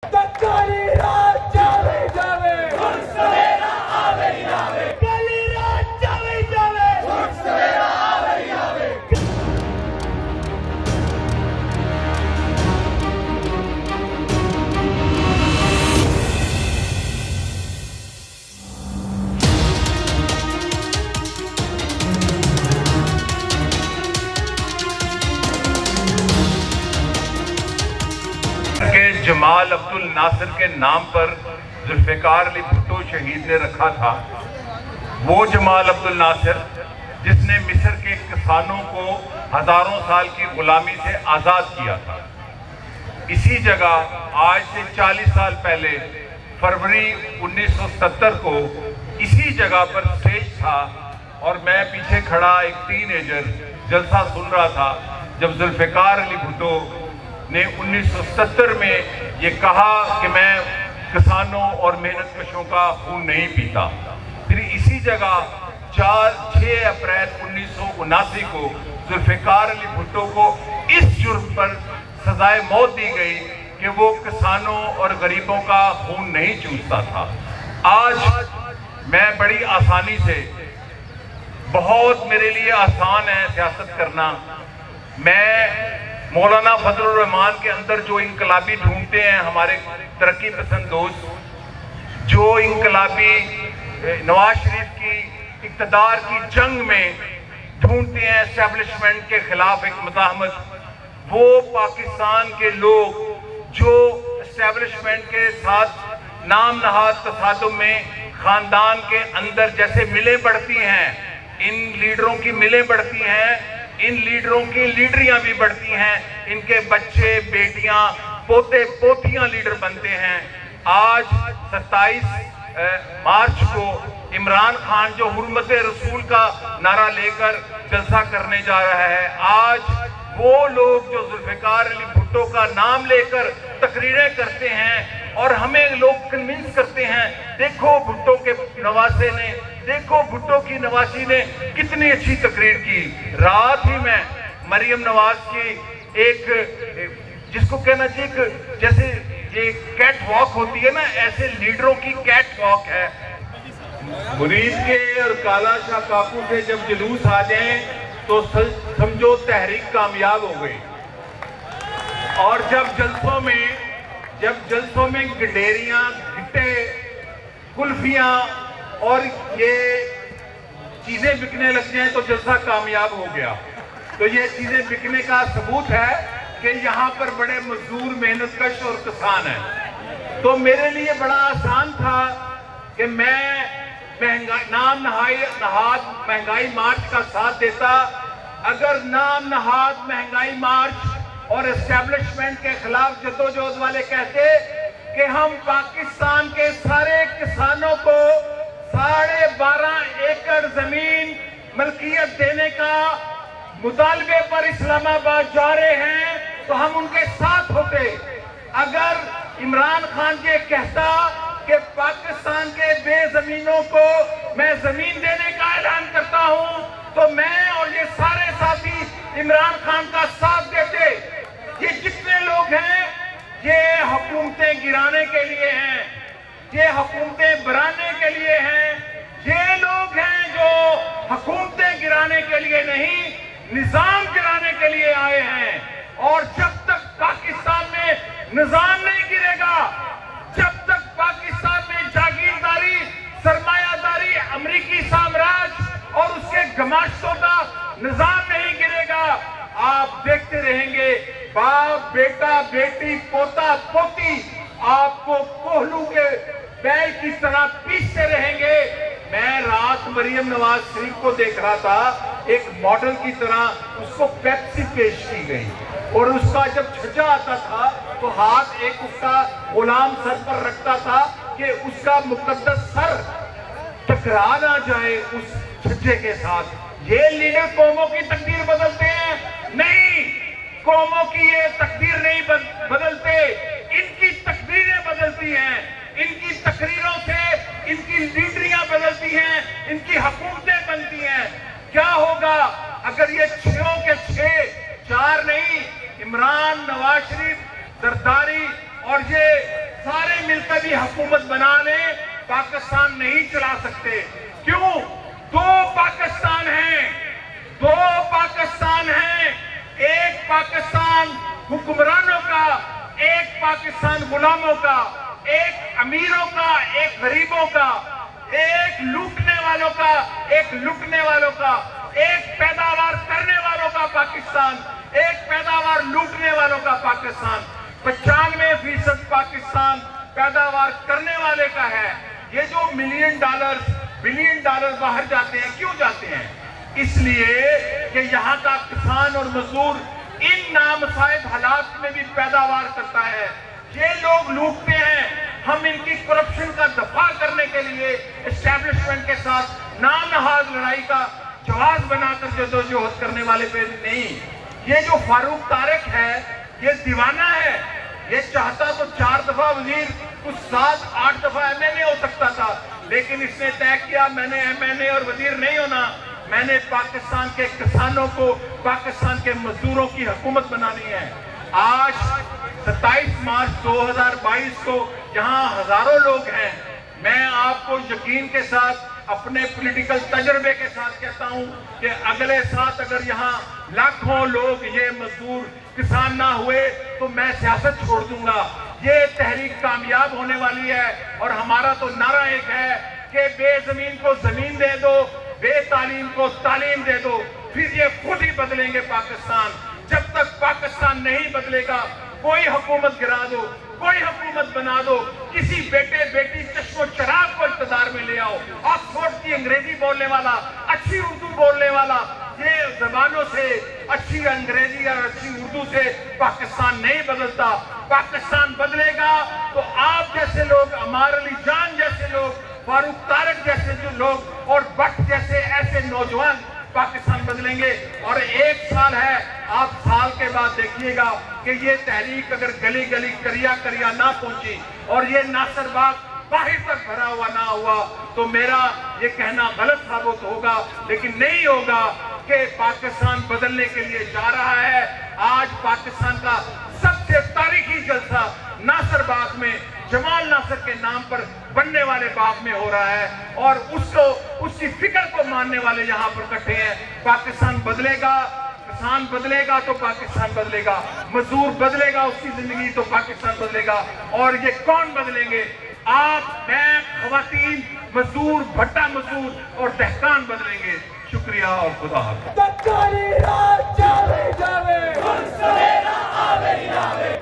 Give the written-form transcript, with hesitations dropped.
काली रात जावे जावे उठ सवेरा आवे आवे काली रात जावे जावे उठ सवेरा आवे आवे। जमाल अब्दुल नासिर के नाम पर जुल्फिकार अली भुट्टो शहीद ने रखा था। वो जमाल अब्दुल नासिर जिसने मिस्र के किसानों को हजारों साल की गुलामी से आज़ाद किया था। इसी जगह आज से 40 साल पहले फरवरी 1970 को इसी जगह पर स्टेज था और मैं पीछे खड़ा एक टीनेजर जलसा सुन रहा था जब जुल्फिकार अली भुट्टो ने 1970 में ये कहा कि मैं किसानों और मेहनतकशों का खून नहीं पीता। फिर इसी जगह 6 अप्रैल 1979 को जुल्फिकार अली भुट्टो को इस जुर्म पर सजाए मौत दी गई कि वो किसानों और गरीबों का खून नहीं चूसता था। आज मैं बड़ी आसानी से, बहुत मेरे लिए आसान है सियासत करना। मैं मौलाना फजलुर रहमान के अंदर जो इनकलाबी ढूंढते हैं हमारे तरक्की पसंद दोस्त, जो इनकलाबी नवाज शरीफ की इक़्तिदार की जंग में ढूंढते हैं एस्टेब्लिशमेंट के खिलाफ एक मज़ाहमत, वो पाकिस्तान के लोग जो एस्टेब्लिशमेंट के साथ नाम नहाद तसादुम में खानदान के अंदर जैसे मिलें बढ़ती हैं, इन लीडरों की मिलें बढ़ती हैं, इन लीडरों की लीडरियां भी बढ़ती हैं, इनके बच्चे बेटियां पोते पोतियां लीडर बनते हैं। आज 27 मार्च को इमरान खान जो हुर्मत रसूल का नारा लेकर जलसा करने जा रहा है, आज वो लोग जो जुल्फिकार अली भुट्टो का नाम लेकर तकरीरें करते हैं और हमें लोग कन्विंस करते हैं, देखो भुट्टो के नवासे ने, देखो भुट्टो की नवासी ने कितनी अच्छी तकरीर की। रात ही में मरियम नवाज की एक, जिसको कहना चाहिए जैसे ये कैट वॉक होती है ना, ऐसे लीडरों की कैट वॉक है। मुरीद के और काला शाह काकू से जब जुलूस आ जाए तो समझो तहरीक कामयाब हो गई। और जब जलसों में गडेरियां, गिट्टे, कुल्फियां और ये चीजें बिकने लग जाएं तो जलसा कामयाब हो गया। तो ये चीजें बिकने का सबूत है कि यहाँ पर बड़े मजदूर, मेहनतकश और किसान हैं। तो मेरे लिए बड़ा आसान था कि मैं नाम नहाद महंगाई मार्च का साथ देता। अगर नाम नहाद महंगाई मार्च और एस्टेब्लिशमेंट के खिलाफ जद्दोजहद वाले कहते कि हम पाकिस्तान के सारे किसानों को 12.5 एकड़ जमीन मलकियत देने का मुतालबे पर इस्लामाबाद जा रहे हैं, तो हम उनके साथ होते। अगर इमरान खान ये कहता कि पाकिस्तान के बेजमीनों को मैं जमीन देने का ऐलान करता हूं, तो मैं और ये सारे साथी इमरान खान का साथ देते। ये जितने लोग हैं ये हुकूमतें गिराने के लिए हैं, ये हुकूमतें बनाने के लिए हैं। ये लोग हैं जो हुकूमतें गिराने के लिए नहीं, निजाम गिराने के लिए आए हैं। और जब तक पाकिस्तान में निजाम नहीं गिरेगा, जब तक पाकिस्तान में जागीरदारी, सरमायादारी, अमेरिकी साम्राज्य और उसके गमाशतों का निजाम नहीं गिरेगा, आप देखते रहेंगे बाप, बेटा, बेटी, पोता, पोती आपको कोहलू के बैल की तरह पीसते रहेंगे। मैं रात मरियम नवाज शरीफ को देख रहा था, एक मॉडल की तरह उसको पेप्सी पेश की गई और उसका जब छज्जा आता था तो हाथ एक उसका गुलाम सर पर रखता था कि उसका मुकद्दस सर टकरा ना जाए उस छज्जे के साथ। ये लीडर कौमों की तकदीर बदलते हैं? नहीं, कौमों की ये तकदीर नहीं बदलते, इनकी तकदीरें बदलती हैं। इनकी तकरीरों से इनकी लीडरियां बदलती हैं, इनकी हुकूमतें बनती हैं। क्या होगा अगर ये 6 के 6, 4 नहीं, इमरान, नवाज शरीफ, जरदारी और ये सारे मिलकर भी हुकूमत बना लें, पाकिस्तान नहीं चला सकते। क्यों? दो पाकिस्तान हैं, दो पाकिस्तान हैं। एक पाकिस्तान हुक्मरानों का, एक पाकिस्तान गुलामों का, एक अमीरों का, एक गरीबों का, एक लूटने वालों का, एक लुटने वालों का, एक पैदावार करने वालों का पाकिस्तान, एक पैदावार लूटने वालों का पाकिस्तान। 95% पाकिस्तान पैदावार करने वाले का है। ये जो $1 बिलियन बाहर जाते हैं, क्यों जाते हैं? इसलिए कि यहाँ का किसान और मजदूर इन नामसाइद हालात में भी पैदावार करता है। ये लोग लूटते हैं। हम इनकी करप्शन का दफा करने के लिए एस्टैब्लिशमेंट के साथ नामनहाद लड़ाई का जवाब बनाकर जदोजहद करने वाले पे नहीं। ये जो फारूक तारिक है, ये दीवाना है। ये चाहता तो 4 दफा वजीर, कुछ 7-8 दफा MNA हो सकता था, लेकिन इसने तय किया मैंने MNA और वजीर नहीं होना, मैंने पाकिस्तान के किसानों को, पाकिस्तान के मजदूरों की हुकूमत बनानी है। आज 27 मार्च 2022 को यहाँ हजारों लोग हैं। मैं आपको यकीन के साथ अपने पॉलिटिकल तजर्बे के साथ कहता हूं कि अगले साथ अगर यहाँ लाखों लोग ये मजदूर किसान ना हुए तो मैं सियासत छोड़ दूंगा। ये तहरीक कामयाब होने वाली है और हमारा तो नारा एक है कि बेजमीन को जमीन दे दो, बेतालीम को तालीम दे दो, फिर ये खुद ही बदलेंगे पाकिस्तान। जब तक पाकिस्तान नहीं बदलेगा, कोई हुकूमत गिरा दो, कोई हुकूमत बना दो, किसी बेटे बेटी चश्मो चराग को इक़्तिदार में ले आओ, ऑक्सफोर्ड की अंग्रेजी बोलने वाला, अच्छी उर्दू बोलने वाला, ये जबानों से अच्छी अंग्रेजी और अच्छी उर्दू से पाकिस्तान नहीं बदलता। पाकिस्तान बदलेगा तो आप जैसे लोग, अमार अली जान जैसे लोग, फारूक तारिक जैसे जो लोग और भट्ट जैसे ऐसे नौजवान पाकिस्तान बदलेंगे। और 1 साल है, आप साल के बाद देखिएगा कि ये तहरीक अगर गली गली करिया करिया ना पहुंची और ये नासिर बाग बाहर तक भरा हुआ ना हुआ तो मेरा ये कहना गलत साबित होगा, लेकिन नहीं होगा कि पाकिस्तान बदलने के लिए जा रहा है। आज पाकिस्तान का सबसे तारीखी जलसा नासिर बाग में जमाल नासिर के नाम पर बनने वाले बाग में हो रहा है और उसको, उसकी फिक्र को मानने वाले यहाँ पर इकट्ठे हैं। पाकिस्तान बदलेगा, किसान बदलेगा तो पाकिस्तान बदलेगा, मजदूर बदलेगा, उसकी जिंदगी तो पाकिस्तान बदलेगा। और ये कौन बदलेंगे? आप, मैं, खवातीन, मजदूर, भट्टा मजदूर और दहकान बदलेंगे। शुक्रिया और खुदा हाफ़िज़। सरकारी राज जावे जावे, सवेरा आवे आवे।